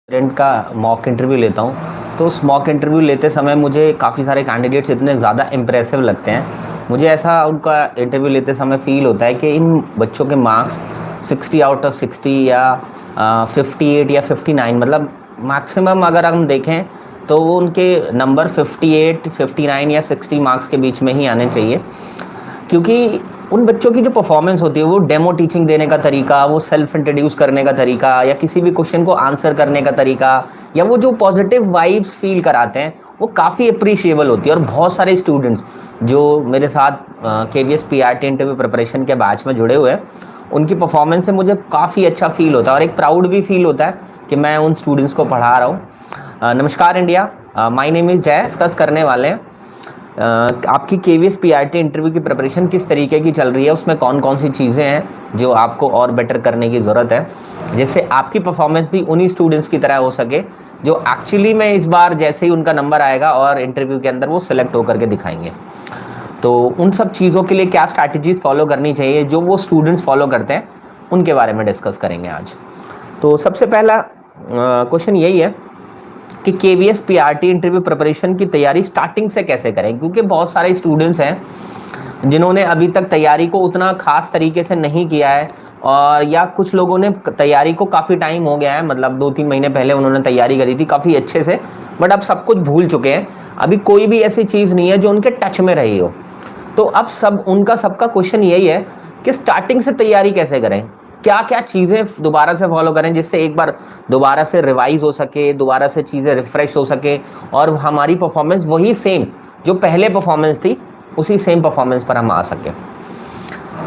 Student का mock interview लेता हूँ। तो उस मॉक इंटरव्यू लेते समय मुझे काफ़ी सारे कैंडिडेट्स इतने ज़्यादा इम्प्रेसिव लगते हैं। मुझे ऐसा उनका इंटरव्यू लेते समय फ़ील होता है कि इन बच्चों के मार्क्स 60 आउट ऑफ 60 या 58 या 59, मतलब मैक्सिमम अगर हम देखें तो वो उनके नंबर 58, 59 या 60 मार्क्स के बीच में ही आने चाहिए। क्योंकि उन बच्चों की जो परफॉर्मेंस होती है, वो डेमो टीचिंग देने का तरीका, वो सेल्फ इंट्रोड्यूस करने का तरीका, या किसी भी क्वेश्चन को आंसर करने का तरीका, या वो जो पॉजिटिव वाइब्स फील कराते हैं, वो काफ़ी अप्रिशिएबल होती है। और बहुत सारे स्टूडेंट्स जो मेरे साथ KVS PRT इंटरव्यू प्रिपरेशन के बैच में जुड़े हुए हैं, उनकी परफॉर्मेंस से मुझे काफ़ी अच्छा फील होता है और एक प्राउड भी फील होता है कि मैं उन स्टूडेंट्स को पढ़ा रहा हूँ। नमस्कार इंडिया, माय नेम इज़ जय। डिस्कस करने वाले हैं आपकी KVS PRT इंटरव्यू की प्रिपरेशन किस तरीके की चल रही है, उसमें कौन कौन सी चीज़ें हैं जो आपको और बेटर करने की ज़रूरत है, जिससे आपकी परफॉर्मेंस भी उन्हीं स्टूडेंट्स की तरह हो सके जो एक्चुअली में इस बार जैसे ही उनका नंबर आएगा और इंटरव्यू के अंदर वो सिलेक्ट होकर के दिखाएंगे। तो उन सब चीज़ों के लिए क्या स्ट्रैटेजीज फॉलो करनी चाहिए जो वो स्टूडेंट्स फॉलो करते हैं, उनके बारे में डिस्कस करेंगे आज। तो सबसे पहला क्वेश्चन यही है कि KVS PRT इंटरव्यू प्रिपरेशन की तैयारी स्टार्टिंग से कैसे करें, क्योंकि बहुत सारे स्टूडेंट्स हैं जिन्होंने अभी तक तैयारी को उतना खास तरीके से नहीं किया है, और या कुछ लोगों ने तैयारी को काफ़ी टाइम हो गया है, मतलब 2-3 महीने पहले उन्होंने तैयारी करी थी काफ़ी अच्छे से, बट अब सब कुछ भूल चुके हैं। अभी कोई भी ऐसी चीज़ नहीं है जो उनके टच में रही हो। तो अब सबका क्वेश्चन यही है कि स्टार्टिंग से तैयारी कैसे करें, क्या क्या चीज़ें दोबारा से फॉलो करें जिससे एक बार दोबारा से रिवाइज हो सके, दोबारा से चीज़ें रिफ्रेश हो सके और हमारी परफॉर्मेंस वही सेम जो पहले परफॉर्मेंस थी उसी सेम परफॉर्मेंस पर हम आ सके।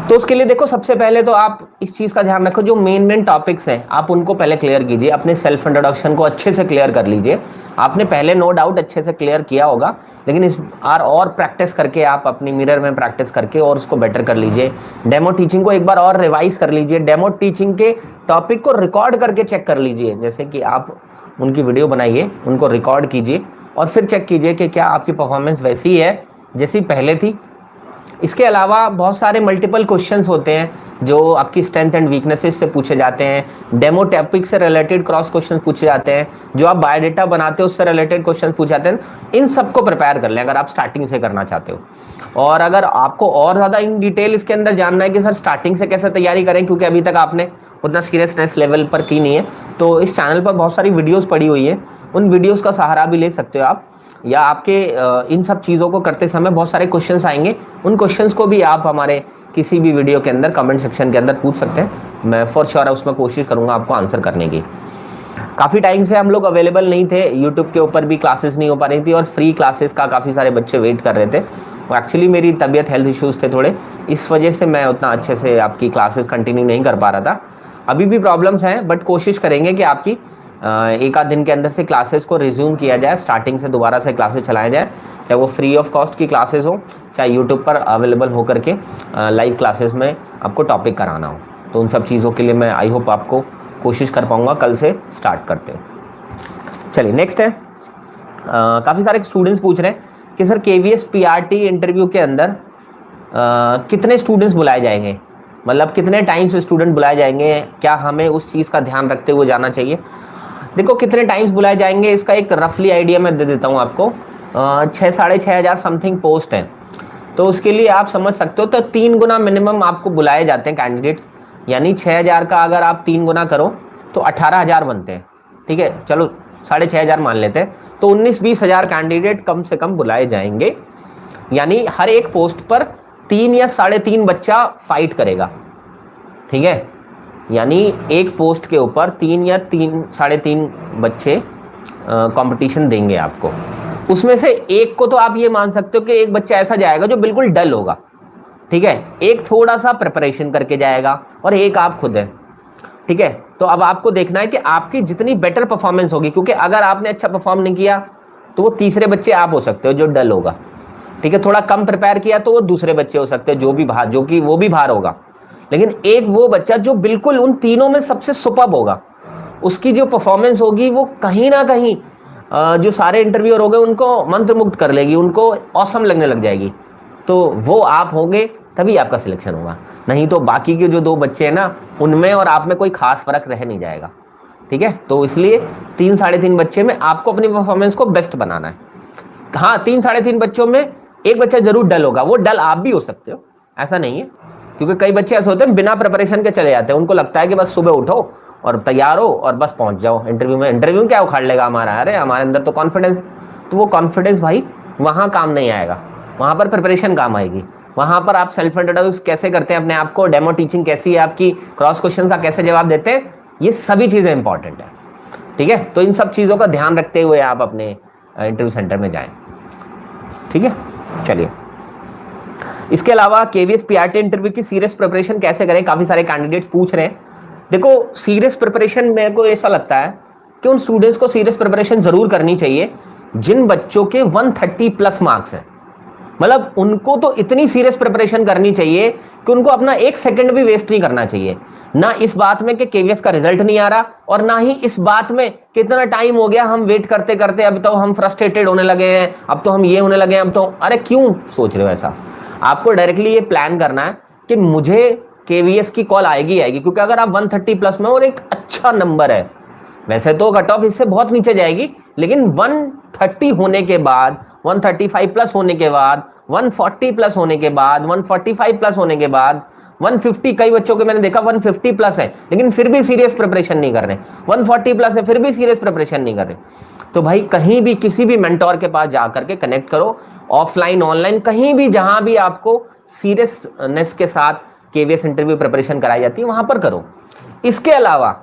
तो उसके लिए देखो, सबसे पहले तो आप इस चीज़ का ध्यान रखो, जो मेन टॉपिक्स हैं आप उनको पहले क्लियर कीजिए। अपने सेल्फ इंट्रोडक्शन को अच्छे से क्लियर कर लीजिए। आपने पहले नो डाउट अच्छे से क्लियर किया होगा, लेकिन इस बार और प्रैक्टिस करके, आप अपनी मिरर में प्रैक्टिस करके और उसको बेटर कर लीजिए। डेमो टीचिंग को एक बार और रिवाइज कर लीजिए। डेमो टीचिंग के टॉपिक को रिकॉर्ड करके चेक कर लीजिए। जैसे कि आप उनकी वीडियो बनाइए, उनको रिकॉर्ड कीजिए और फिर चेक कीजिए कि क्या आपकी परफॉर्मेंस वैसी है जैसी पहले थी। इसके अलावा बहुत सारे मल्टीपल क्वेश्चंस होते हैं जो आपकी स्ट्रेंथ एंड वीकनेसेस से पूछे जाते हैं। डेमो टॉपिक से रिलेटेड क्रॉस क्वेश्चंस पूछे जाते हैं। जो आप बायोडाटा बनाते हो उससे रिलेटेड क्वेश्चंस पूछे जाते हैं। इन सबको प्रिपेयर कर लें अगर आप स्टार्टिंग से करना चाहते हो। और अगर आपको और ज़्यादा इन डिटेल इसके अंदर जानना है कि सर स्टार्टिंग से कैसे तैयारी करें, क्योंकि अभी तक आपने उतना सीरियसनेस लेवल पर की नहीं है, तो इस चैनल पर बहुत सारी वीडियोज़ पड़ी हुई है, उन वीडियोज़ का सहारा भी ले सकते हो आप। या आपके इन सब चीज़ों को करते समय बहुत सारे क्वेश्चंस आएंगे, उन क्वेश्चंस को भी आप हमारे किसी भी वीडियो के अंदर कमेंट सेक्शन के अंदर पूछ सकते हैं। मैं फॉर श्योर उसमें कोशिश करूंगा आपको आंसर करने की। काफ़ी टाइम से हम लोग अवेलेबल नहीं थे, यूट्यूब के ऊपर भी क्लासेस नहीं हो पा रही थी और फ्री क्लासेस का काफ़ी सारे बच्चे वेट कर रहे थे। एक्चुअली मेरी तबीयत हेल्थ इश्यूज़ थे थोड़े, इस वजह से मैं उतना अच्छे से आपकी क्लासेस कंटिन्यू नहीं कर पा रहा था। अभी भी प्रॉब्लम्स हैं, बट कोशिश करेंगे कि आपकी एक आध दिन के अंदर से क्लासेस को रिज्यूम किया जाए, स्टार्टिंग से दोबारा से क्लासेस चलाया जाए, चाहे वो फ्री ऑफ कॉस्ट की क्लासेस हो, चाहे यूट्यूब पर अवेलेबल हो करके लाइव क्लासेस में आपको टॉपिक कराना हो। तो उन सब चीज़ों के लिए मैं आई होप आपको कोशिश कर पाऊँगा। कल से स्टार्ट करते हैं। चलिए नेक्स्ट है, काफ़ी सारे स्टूडेंट्स पूछ रहे हैं कि सर KVS PRT इंटरव्यू के अंदर कितने स्टूडेंट्स बुलाए जाएंगे, मतलब कितने टाइम से स्टूडेंट बुलाए जाएंगे, क्या हमें उस चीज़ का ध्यान रखते हुए जाना चाहिए। देखो, कितने टाइम्स बुलाए जाएंगे इसका एक रफली आइडिया मैं दे देता हूँ आपको। 6,500 समथिंग पोस्ट है, तो उसके लिए आप समझ सकते हो तो 3 गुना मिनिमम आपको बुलाए जाते हैं कैंडिडेट्स। यानी 6,000 का अगर आप 3 गुना करो तो 18,000 बनते हैं। ठीक है, चलो 6,500 मान लेते हैं, तो 19-20 हज़ार कैंडिडेट कम से कम बुलाए जाएंगे। यानी हर एक पोस्ट पर 3 या 3.5 बच्चा फाइट करेगा। ठीक है, यानी एक पोस्ट के ऊपर 3 या 3.5 बच्चे कंपटीशन देंगे आपको। उसमें से एक को तो आप ये मान सकते हो कि एक बच्चा ऐसा जाएगा जो बिल्कुल डल होगा। ठीक है, एक थोड़ा सा प्रिपरेशन करके जाएगा और एक आप खुद है। ठीक है, तो अब आपको देखना है कि आपकी जितनी बेटर परफॉर्मेंस होगी, क्योंकि अगर आपने अच्छा परफॉर्म नहीं किया तो वो तीसरे बच्चे आप हो सकते हो जो डल होगा। ठीक है, थोड़ा कम प्रिपेयर किया तो वो दूसरे बच्चे हो सकते हैं जो कि वो भी बाहर होगा। लेकिन एक वो बच्चा जो बिल्कुल उन तीनों में सबसे सुपर्ब होगा, उसकी जो परफॉर्मेंस होगी वो कहीं ना कहीं जो सारे इंटरव्यूअर हो गए उनको मंत्रमुग्ध कर लेगी, उनको ऑसम लगने लग जाएगी। तो वो आप होंगे तभी आपका सिलेक्शन होगा, नहीं तो बाकी के जो 2 बच्चे हैं ना, उनमें और आप में कोई खास फर्क रह नहीं जाएगा। ठीक है, तो इसलिए 3 साढ़े 3 बच्चे में आपको अपनी परफॉर्मेंस को बेस्ट बनाना है। हाँ, 3 साढ़े 3 बच्चों में एक बच्चा जरूर डल होगा, वो डल आप भी हो सकते हो, ऐसा नहीं है, क्योंकि कई बच्चे ऐसे होते हैं बिना प्रिपरेशन के चले जाते हैं, उनको लगता है कि बस सुबह उठो और तैयार हो और बस पहुंच जाओ इंटरव्यू में। इंटरव्यू क्या उखाड़ लेगा हमारा, अरे हमारे अंदर तो कॉन्फिडेंस, तो वो कॉन्फिडेंस भाई वहां काम नहीं आएगा, वहां पर प्रिपरेशन काम आएगी। वहां पर आप सेल्फ इंट्रोड्यूस कैसे करते हैं अपने आप को, डेमो टीचिंग कैसी है आपकी, क्रॉस क्वेश्चन का कैसे जवाब देते हैं, ये सभी चीजें इंपॉर्टेंट है। ठीक है, तो इन सब चीजों का ध्यान रखते हुए आप अपने इंटरव्यू सेंटर में जाएं। ठीक है, चलिए। इसके अलावा केवीएस पीआरटी इंटरव्यू की सीरियस प्रिपरेशन कैसे करें, काफी सारे कैंडिडेट्स पूछ रहे हैं। देखो, सीरियस प्रिपरेशन मेरे को ऐसा लगता है कि उन स्टूडेंट्स को सीरियस प्रिपरेशन जरूर करनी चाहिए जिन बच्चों के 130 प्लस मार्क्स हैं। मतलब उनको तो इतनी सीरियस प्रिपरेशन करनी चाहिए कि उनको अपना एक सेकंड भी वेस्ट नहीं करना चाहिए, ना इस बात में कि केवीएस का रिजल्ट नहीं आ रहा, और ना ही इस बात में कितना टाइम हो गया हम वेट करते करते, अब तो हम फ्रस्ट्रेटेड होने लगे हैं, अब तो हम ये होने लगे हैं, अब तो, अरे क्यों सोच रहे हो ऐसा? आपको डायरेक्टली ये प्लान करना है कि मुझे केवीएस की कॉल आएगी आएगी, क्योंकि अगर आप 130 प्लस में और एक अच्छा नंबर है, वैसे तो कट ऑफ इससे बहुत नीचे जाएगी, लेकिन 130 होने के बाद, 135 प्लस होने के बाद, 140 प्लस होने के बाद, 145 प्लस होने के बाद, 150, कई बच्चों के मैंने देखा 150 प्लस है लेकिन फिर भी सीरियस प्रिपरेशन नहीं कर रहे, 140 प्लस है फिर भी सीरियस प्रिपरेशन नहीं कर रहे। तो भाई कहीं भी किसी भी मेंटोर के पास जाकर के कनेक्ट करो, ऑफलाइन ऑनलाइन कहीं भी, जहां भी आपको सीरियसनेस के साथ केवीएस इंटरव्यू प्रिपरेशन कराई जाती है वहां पर करो। इसके अलावा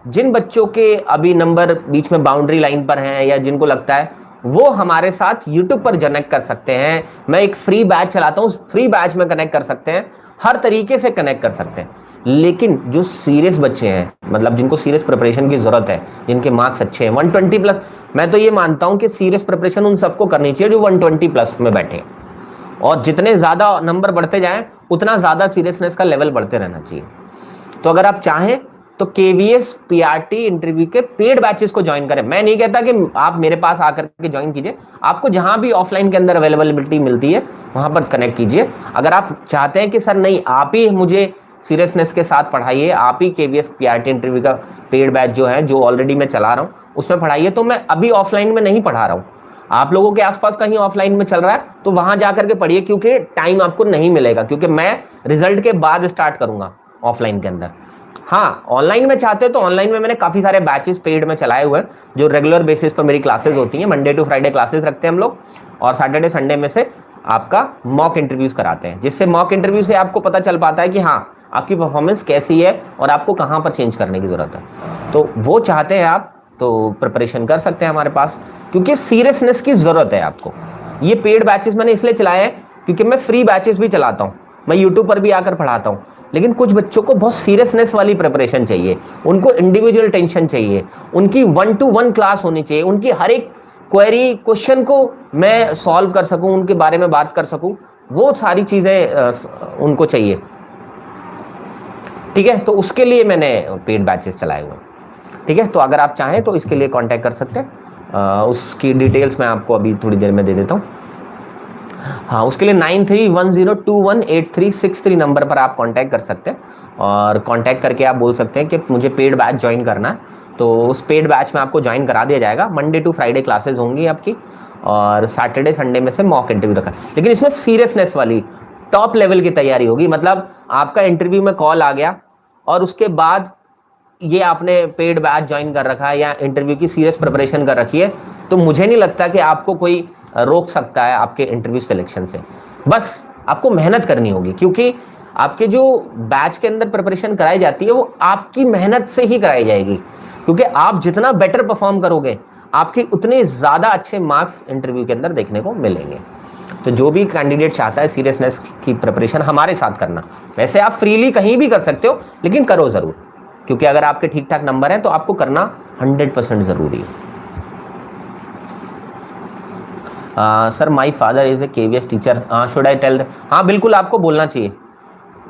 जिन बच्चों के अभी नंबर बीच में बाउंड्री लाइन पर हैं, या जिनको लगता है वो हमारे साथ YouTube पर कनेक्ट कर सकते हैं, मैं एक फ्री बैच चलाता हूं, फ्री बैच में कनेक्ट कर सकते हैं, हर तरीके से कनेक्ट कर सकते हैं। लेकिन जो सीरियस बच्चे हैं, मतलब जिनको सीरियस प्रिपरेशन की जरूरत है, जिनके मार्क्स अच्छे हैं 120 प्लस, मैं तो ये मानता हूं कि सीरियस प्रिपरेशन उन सबको करनी चाहिए जो 120 प्लस में बैठे, और जितने ज्यादा नंबर बढ़ते जाएं उतना ज्यादा सीरियसनेस का लेवल बढ़ते रहना चाहिए। तो अगर आप चाहें तो केवीएस पीआरटी इंटरव्यू के पेड बैचेस को ज्वाइन करें। मैं नहीं कहता कि आप मेरे पास आकर के ज्वाइन कीजिए, आपको जहां भी ऑफलाइन के अंदर अवेलेबिलिटी मिलती है वहां पर कनेक्ट कीजिए। अगर आप चाहते हैं कि सर नहीं, आप ही मुझे सीरियसनेस के साथ पढ़ाइए, आप ही केवीएस पीआरटी इंटरव्यू का पेड बैच जो है, जो ऑलरेडी मैं चला रहा हूँ उसमें पढ़ाइए, तो मैं अभी ऑफलाइन में नहीं पढ़ा रहा हूँ, आप लोगों के आसपास कहीं ऑफलाइन में चल रहा है तो वहां जाकर के पढ़िए, क्योंकि टाइम आपको नहीं मिलेगा, क्योंकि मैं रिजल्ट के बाद स्टार्ट करूंगा ऑफलाइन के अंदर। हाँ, ऑनलाइन में चाहते हो तो ऑनलाइन में मैंने काफी सारे बैचेस पेड में चलाए हुए हैं, जो रेगुलर बेसिस पर मेरी क्लासेस होती हैं, मंडे टू फ्राइडे क्लासेस रखते हैं हम लोग, और सैटरडे संडे में से आपका मॉक इंटरव्यूज कराते हैं, जिससे मॉक इंटरव्यू से आपको पता चल पाता है कि हाँ आपकी परफॉर्मेंस कैसी है और आपको कहाँ पर चेंज करने की जरूरत है। तो वो चाहते हैं आप तो प्रिपरेशन कर सकते हैं हमारे पास, क्योंकि सीरियसनेस की जरूरत है आपको। ये पेड बैचेस मैंने इसलिए चलाए हैं क्योंकि मैं फ्री बैचेस भी चलाता हूँ, मैं यूट्यूब पर भी आकर पढ़ाता हूँ, लेकिन कुछ बच्चों को बहुत सीरियसनेस वाली प्रिपरेशन चाहिए, उनको इंडिविजुअल टेंशन चाहिए, उनकी 1-to-1 क्लास होनी चाहिए, उनकी हर एक क्वेरी क्वेश्चन को मैं सॉल्व कर सकूं, उनके बारे में बात कर सकूं, वो सारी चीजें उनको चाहिए। ठीक है, तो उसके लिए मैंने पेड बैचेस चलाए हुए हैं। ठीक है, तो अगर आप चाहें तो इसके लिए कांटेक्ट कर सकते हैं, उसकी डिटेल्स मैं आपको अभी थोड़ी देर में दे देता हूँ। हाँ, उसके लिए 9310218363 नंबर पर आप कांटेक्ट कर सकते हैं, और कांटेक्ट करके आप बोल सकते हैं कि मुझे पेड बैच ज्वाइन करना है, तो उस पेड बैच में आपको ज्वाइन करा दिया जाएगा। मंडे टू फ्राइडे क्लासेस होंगी आपकी, और सैटरडे संडे में से मॉक इंटरव्यू रखा, लेकिन इसमें सीरियसनेस वाली टॉप लेवल की तैयारी होगी। मतलब आपका इंटरव्यू में कॉल आ गया और उसके बाद ये आपने पेड बैच ज्वाइन कर रखा है या इंटरव्यू की सीरियस प्रिपरेशन कर रखी है, तो मुझे नहीं लगता कि आपको कोई रोक सकता है आपके इंटरव्यू सिलेक्शन से। बस आपको मेहनत करनी होगी, क्योंकि आपके जो बैच के अंदर प्रिपरेशन कराई जाती है वो आपकी मेहनत से ही कराई जाएगी, क्योंकि आप जितना बेटर परफॉर्म करोगे आपके उतने ज्यादा अच्छे मार्क्स इंटरव्यू के अंदर देखने को मिलेंगे। तो जो भी कैंडिडेट चाहता है सीरियसनेस की प्रिपरेशन हमारे साथ करना, वैसे आप फ्रीली कहीं भी कर सकते हो, लेकिन करो जरूर, क्योंकि अगर आपके ठीक ठाक नंबर हैं तो आपको करना 100% जरूरी है। Sir my father is a KVS teacher, should I tell? हाँ बिल्कुल, आपको बोलना चाहिए।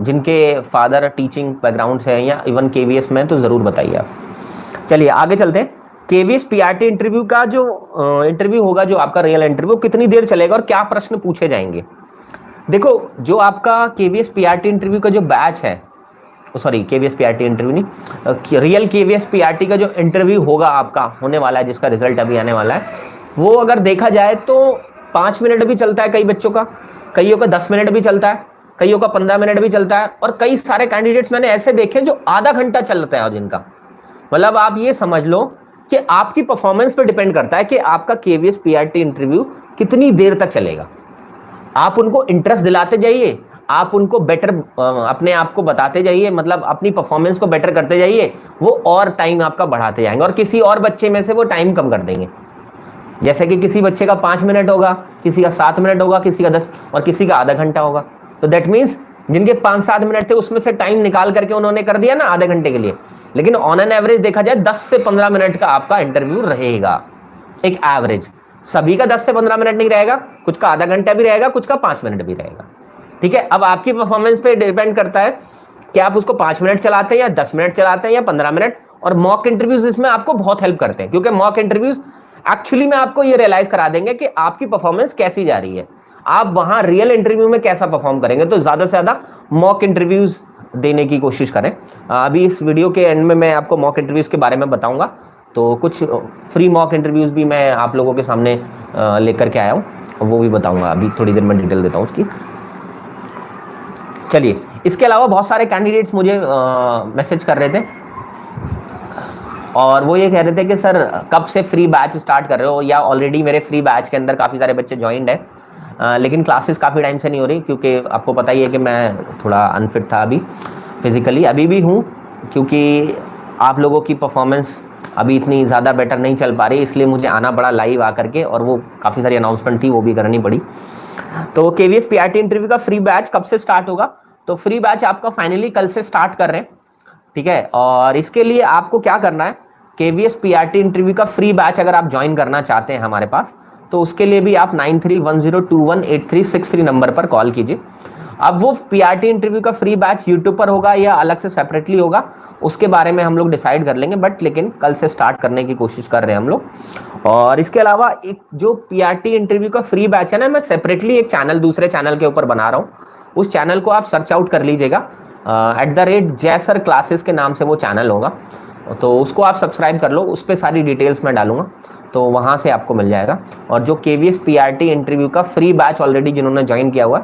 जिनके फादर टीचिंग बैकग्राउंड है या इवन केवीएस में, तो जरूर बताइए आप। चलिए आगे चलते हैं। केवीएस पीआरटी इंटरव्यू का जो इंटरव्यू होगा, जो आपका रियल इंटरव्यू, कितनी देर चलेगा और क्या प्रश्न पूछे जाएंगे? देखो, जो आपका केवीएस पीआरटी इंटरव्यू का जो बैच है सॉरी केवीएस पीआरटी इंटरव्यू नहीं, रियल केवीएस पीआरटी का जो इंटरव्यू होगा आपका होने वाला है, जिसका रिजल्ट अभी आने वाला है, वो अगर देखा जाए तो 5 मिनट भी चलता है कई बच्चों का, कईयों का 10 मिनट भी चलता है, कईयों का 15 मिनट भी चलता है, और कई सारे कैंडिडेट्स मैंने ऐसे देखे जो आधा घंटा चलता है जिनका। मतलब आप ये समझ लो कि आपकी परफॉर्मेंस पे डिपेंड करता है कि आपका केवीएस पीआरटी इंटरव्यू कितनी देर तक चलेगा। आप उनको इंटरेस्ट दिलाते जाइए, आप उनको बेटर अपने आप को बताते जाइए, मतलब अपनी परफॉर्मेंस को बेटर करते जाइए, वो और टाइम आपका बढ़ाते जाएंगे, और किसी और बच्चे में से वो टाइम कम कर देंगे। जैसे कि किसी बच्चे का 5 मिनट होगा, किसी का 7 मिनट होगा, किसी का 10 और किसी का आधा घंटा होगा। तो दैट मीन्स जिनके 5-7 मिनट थे उसमें से टाइम निकाल करके उन्होंने कर दिया ना आधे घंटे के लिए, लेकिन ऑन एन एवरेज देखा जाए 10 से 15 मिनट का आपका इंटरव्यू रहेगा, एक एवरेज। सभी का 10 से 15 मिनट नहीं रहेगा, कुछ का आधा घंटा भी रहेगा, कुछ का 5 मिनट भी रहेगा। ठीक है, अब आपकी परफॉर्मेंस पे डिपेंड करता है कि आप उसको 5 मिनट चलाते हैं या 10 मिनट चलाते हैं या 15 मिनट। और मॉक इंटरव्यूज इसमें आपको बहुत हेल्प करते हैं, क्योंकि मॉक इंटरव्यूज एक्चुअली में आपको ये रियलाइज करा देंगे कि आपकी परफॉर्मेंस कैसी जा रही है, आप वहां रियल इंटरव्यू में कैसा परफॉर्म करेंगे। तो ज्यादा से ज्यादा मॉक इंटरव्यूज देने की कोशिश करें। अभी इस वीडियो के एंड में मैं आपको मॉक इंटरव्यूज के बारे में बताऊंगा, तो कुछ फ्री मॉक इंटरव्यूज भी मैं आप लोगों के सामने लेकर के आया हूँ, वो भी बताऊंगा, अभी थोड़ी देर में डिटेल देता हूँ उसकी। चलिए, इसके अलावा बहुत सारे कैंडिडेट्स मुझे मैसेज कर रहे थे और वो ये कह रहे थे कि सर कब से फ्री बैच स्टार्ट कर रहे हो, या ऑलरेडी मेरे फ्री बैच के अंदर काफ़ी सारे बच्चे ज्वाइंड है, लेकिन क्लासेस काफ़ी टाइम से नहीं हो रही, क्योंकि आपको पता ही है कि मैं थोड़ा अनफिट था अभी फिजिकली, अभी भी हूँ, क्योंकि आप लोगों की परफॉर्मेंस अभी इतनी ज़्यादा बेटर नहीं चल पा रही, इसलिए मुझे आना पड़ा लाइव आकर के, और वो काफ़ी सारी अनाउंसमेंट थी वो भी करनी पड़ी। तो केवीएस पीआरटी इंटरव्यू का फ्री बैच कब से स्टार्ट होगा? तो फ्री बैच आपका फाइनली कल से स्टार्ट कर रहे हैं, ठीक है। और इसके लिए आपको क्या करना है, केवीएस पीआरटी इंटरव्यू का फ्री बैच अगर आप ज्वाइन करना चाहते हैं हमारे पास, तो उसके लिए भी आप 9310218363 नंबर पर कॉल कीजिए। अब वो पीआरटी इंटरव्यू का फ्री बैच यूट्यूब पर होगा या अलग से सेपरेटली होगा, उसके बारे में हम लोग डिसाइड कर लेंगे, बट लेकिन कल से स्टार्ट करने की कोशिश कर रहे हैं हम लोग। और इसके अलावा एक जो पीआरटी इंटरव्यू का फ्री बैच है ना, मैं सेपरेटली एक चैनल दूसरे चैनल के ऊपर बना रहा हूँ, उस चैनल को आप सर्च आउट कर लीजिएगा, @जयसर क्लासेस के नाम से वो चैनल होगा, तो उसको आप सब्सक्राइब कर लो, उस पर सारी डिटेल्स मैं डालूंगा, तो वहाँ से आपको मिल जाएगा। और जो केवीएस पीआरटी इंटरव्यू का फ्री बैच ऑलरेडी जिन्होंने ज्वाइन किया हुआ,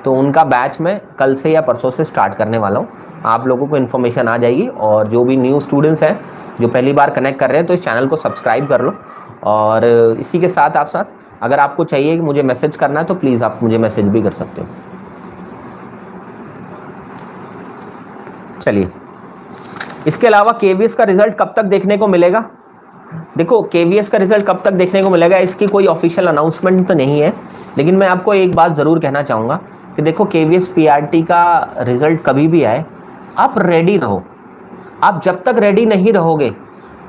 तो उनका बैच मैं कल से या परसों से स्टार्ट करने वाला हूँ, आप लोगों को इन्फॉर्मेशन आ जाएगी। और जो भी न्यू स्टूडेंट्स हैं जो पहली बार कनेक्ट कर रहे हैं, तो इस चैनल को सब्सक्राइब कर लो। और इसी के साथ आप साथ अगर आपको चाहिए कि मुझे मैसेज करना है, तो प्लीज़ आप मुझे मैसेज भी कर सकते हो। चलिए, इसके अलावा केवीएस का रिजल्ट कब तक देखने को मिलेगा? देखो, केवीएस का रिजल्ट कब तक देखने को मिलेगा, इसकी कोई ऑफिशियल अनाउंसमेंट तो नहीं है, लेकिन मैं आपको एक बात ज़रूर कहना चाहूँगा कि देखो, केवीएस पीआरटी का रिजल्ट कभी भी आए, आप रेडी रहो। आप जब तक रेडी नहीं रहोगे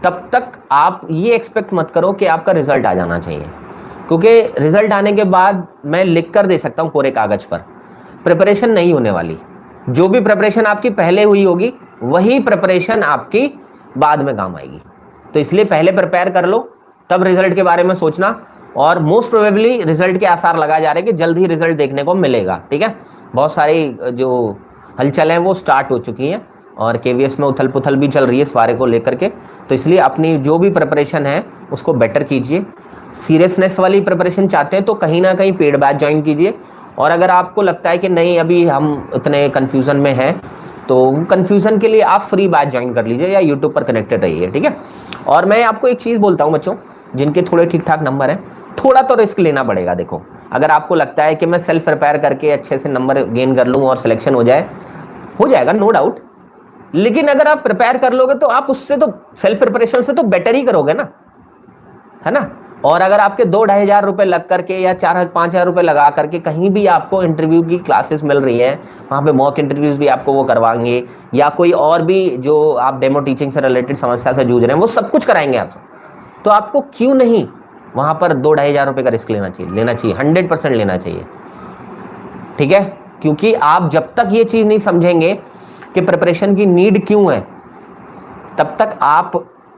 तब तक आप ये एक्सपेक्ट मत करो कि आपका रिजल्ट आ जाना चाहिए, क्योंकि रिजल्ट आने के बाद मैं लिख कर दे सकता हूँ कोरे कागज पर, प्रिपरेशन नहीं होने वाली। जो भी प्रिपरेशन आपकी पहले हुई होगी वही प्रिपरेशन आपकी बाद में काम आएगी। तो इसलिए पहले प्रिपेयर कर लो, तब रिजल्ट के बारे में सोचना। और मोस्ट प्रोबेबली रिजल्ट के आसार लगाए जा रहे हैं कि जल्द ही रिजल्ट देखने को मिलेगा, ठीक है। बहुत सारी जो हलचल हैं वो स्टार्ट हो चुकी हैं, और केवीएस में उथल पुथल भी चल रही है इस बारे को लेकर के। तो इसलिए अपनी जो भी प्रिपरेशन है उसको बेटर कीजिए। सीरियसनेस वाली प्रिपरेशन चाहते हैं तो कहीं ना कहीं पेड बैच ज्वाइन कीजिए। और अगर आपको लगता है कि नहीं अभी हम इतने कन्फ्यूज़न में हैं, तो कन्फ्यूज़न के लिए आप फ्री बैच ज्वाइन कर लीजिए या यूट्यूब पर कनेक्टेड रहिए, ठीक है। और मैं आपको एक चीज़ बोलता हूँ बच्चों, जिनके थोड़े ठीक ठाक नंबर हैं, थोड़ा तो रिस्क लेना पड़ेगा। देखो, अगर आपको लगता है कि मैं सेल्फ प्रिपेयर करके अच्छे से नंबर गेन कर लूँ और सिलेक्शन हो जाएगा, नो डाउट। लेकिन अगर आप प्रिपेयर कर लोगे तो आप उससे तो सेल्फ प्रिपरेशन से तो बेटर ही करोगे ना, है ना। और अगर आपके 2-2.5 हज़ार रुपये लग करके या 4-5 हज़ार रुपये लगा करके कहीं भी आपको इंटरव्यू की क्लासेस मिल रही हैं, वहाँ पे मॉक इंटरव्यूज़ भी आपको वो करवाएंगे, या कोई और भी जो आप डेमो टीचिंग से रिलेटेड समस्या से जूझ रहे हैं वो सब कुछ कराएंगे आपको, तो आपको क्यों नहीं वहाँ पर 2-2.5 हज़ार रुपये का रिस्क लेना चाहिए 100% लेना चाहिए, ठीक है। क्योंकि आप जब तक ये चीज़ नहीं समझेंगे कि प्रिपरेशन की नीड क्यों है, तब तक आप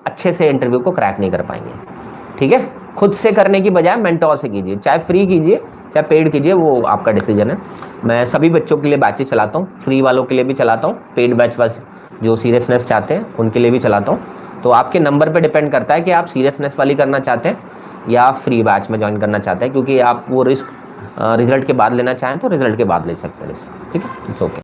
अच्छे से इंटरव्यू को क्रैक नहीं कर पाएंगे, ठीक है। खुद से करने की बजाय मेंटोर से कीजिए, चाहे फ्री कीजिए चाहे पेड कीजिए, वो आपका डिसीजन है। मैं सभी बच्चों के लिए बैचेज चलाता हूँ, फ्री वालों के लिए भी चलाता हूँ, पेड बैच बस जो सीरियसनेस चाहते हैं उनके लिए भी चलाता हूँ। तो आपके नंबर पे डिपेंड करता है कि आप सीरियसनेस वाली करना चाहते हैं या फ्री बैच में ज्वाइन करना चाहते हैं, क्योंकि आप वो रिस्क रिजल्ट के बाद लेना चाहें तो रिजल्ट के बाद ले सकते हैं रिस्क। ठीक है, इट्स ओके।